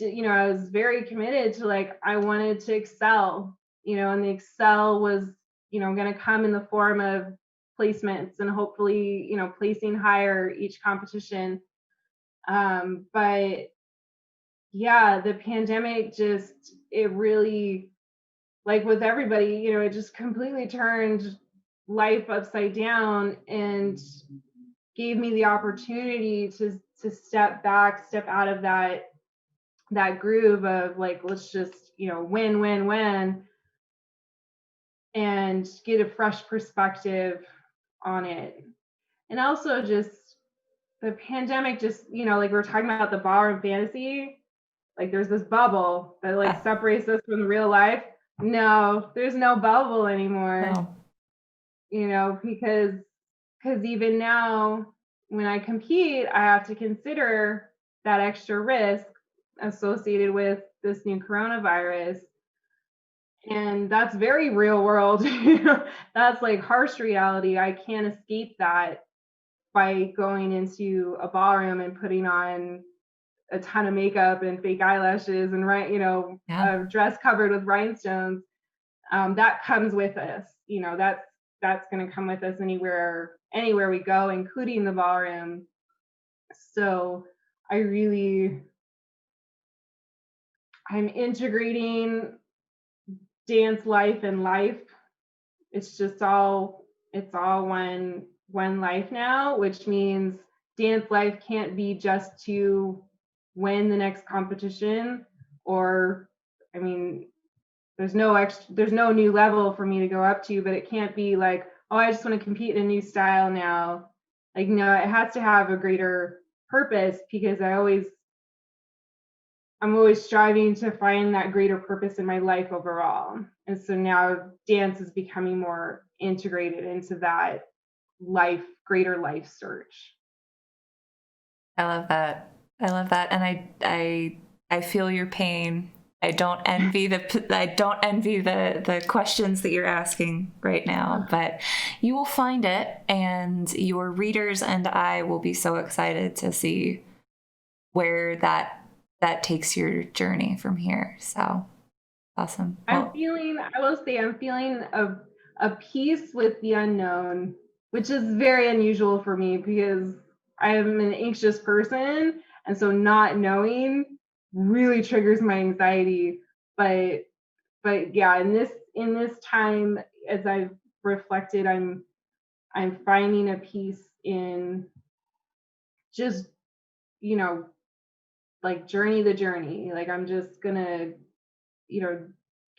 was very committed to, like, I wanted to excel, and the excel was, going to come in the form of placements, and hopefully, placing higher each competition. But yeah, the pandemic it really, like with everybody, it just completely turned life upside down and gave me the opportunity to step back, step out of that groove of, like, let's just, win, and get a fresh perspective on it. And also, just the pandemic, just, like we're talking about the ballroom fantasy, like there's this bubble that, like, separates us from real life. No, there's no bubble anymore. No. Because even now, when I compete, I have to consider that extra risk associated with this new coronavirus. And that's very real world. That's like harsh reality. I can't escape that by going into a ballroom and putting on a ton of makeup and fake eyelashes and a dress covered with rhinestones. That comes with us. That's going to come with us anywhere we go, including the ballroom. So I'm integrating dance life and life. It's all one life now, which means dance life can't be just to win the next competition, or, I mean, there's no new level for me to go up to, but it can't be like, oh, I just want to compete in a new style now. Like, no, it has to have a greater purpose, because I'm always striving to find that greater purpose in my life overall. And so now dance is becoming more integrated into that greater life search. I love that. And I feel your pain. I don't envy the questions that you're asking right now, but you will find it, and your readers and I will be so excited to see where that takes your journey from here. So awesome. I will say I'm feeling a peace with the unknown, which is very unusual for me because I am an anxious person. And so not knowing really triggers my anxiety. But yeah, in this time, as I've reflected, I'm finding a peace in just, you know, like journey the journey. Like I'm just gonna,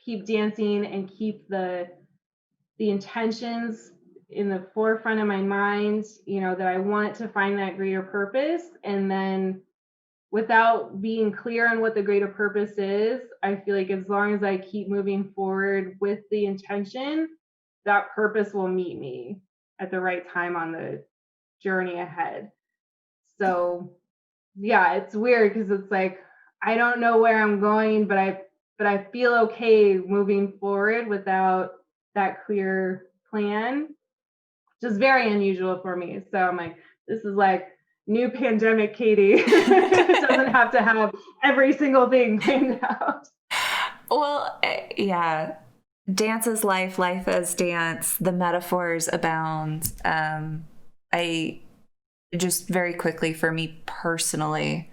keep dancing and keep the intentions in the forefront of my mind, that I want to find that greater purpose. And then without being clear on what the greater purpose is, I feel like as long as I keep moving forward with the intention, that purpose will meet me at the right time on the journey ahead. So yeah, it's weird because it's like I don't know where I'm going, but I feel okay moving forward without that clear plan, which is very unusual for me. So I'm like, this is like new pandemic Katie. Doesn't have to have every single thing planned out. Well, yeah. Dance is life, life is dance. The metaphors abound. I just very quickly, for me personally,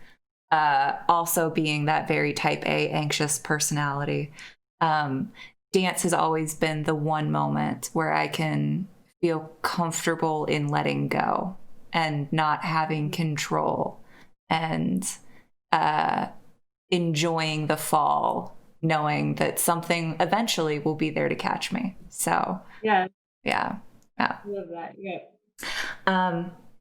also being that very type A anxious personality, dance has always been the one moment where I can feel comfortable in letting go and not having control, and enjoying the fall, knowing that something eventually will be there to catch me. So yeah. Love that. Yeah.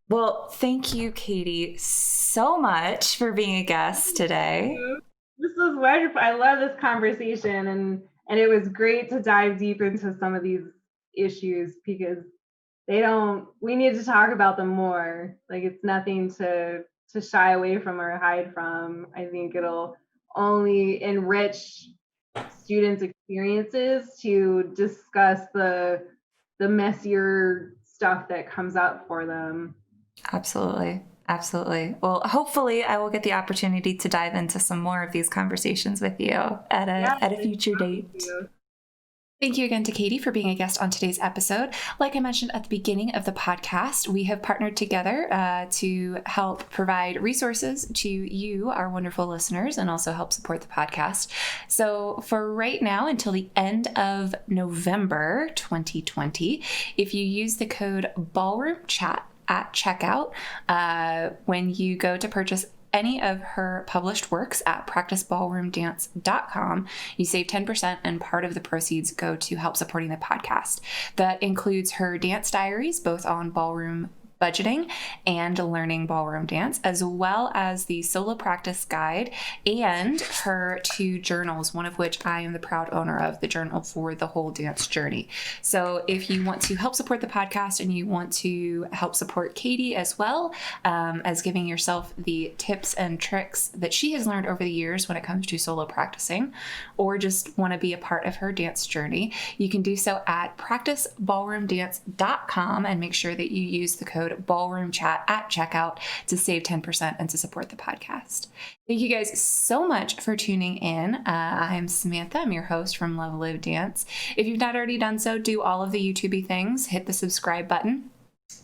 Well, thank you, Katie, so much for being a guest today. This was wonderful. I love this conversation, and it was great to dive deep into some of these issues because we need to talk about them more. Like it's nothing to shy away from or hide from. I think it'll only enrich students' experiences to discuss the messier stuff that comes up for them. Absolutely. Well, hopefully I will get the opportunity to dive into some more of these conversations with you at a future date. Thank you again to Katie for being a guest on today's episode. Like I mentioned at the beginning of the podcast, we have partnered together to help provide resources to you, our wonderful listeners, and also help support the podcast. So for right now, until the end of November 2020, if you use the code Ballroom Chat at checkout, when you go to purchase any of her published works at practiceballroomdance.com, you save 10%, and part of the proceeds go to help supporting the podcast. That includes her dance diaries, both on ballroom budgeting and learning ballroom dance, as well as the solo practice guide and her 2 journals, one of which I am the proud owner of, the journal for the whole dance journey. So if you want to help support the podcast and you want to help support Katie as well, as giving yourself the tips and tricks that she has learned over the years when it comes to solo practicing, or just want to be a part of her dance journey, you can do so at practiceballroomdance.com, and make sure that you use the code Ballroom Chat at checkout to save 10% and to support the podcast. Thank you guys so much for tuning in. I'm Samantha. I'm your host from Love.Live.Dance. If you've not already done so, do all of the YouTubey things. Hit the subscribe button,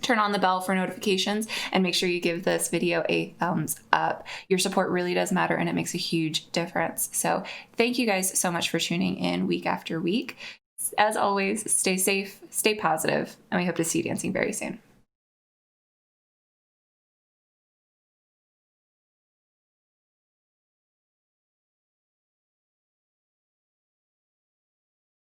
turn on the bell for notifications, and make sure you give this video a thumbs up. Your support really does matter, and it makes a huge difference. So thank you guys so much for tuning in week after week. As always, stay safe, stay positive, and we hope to see you dancing very soon.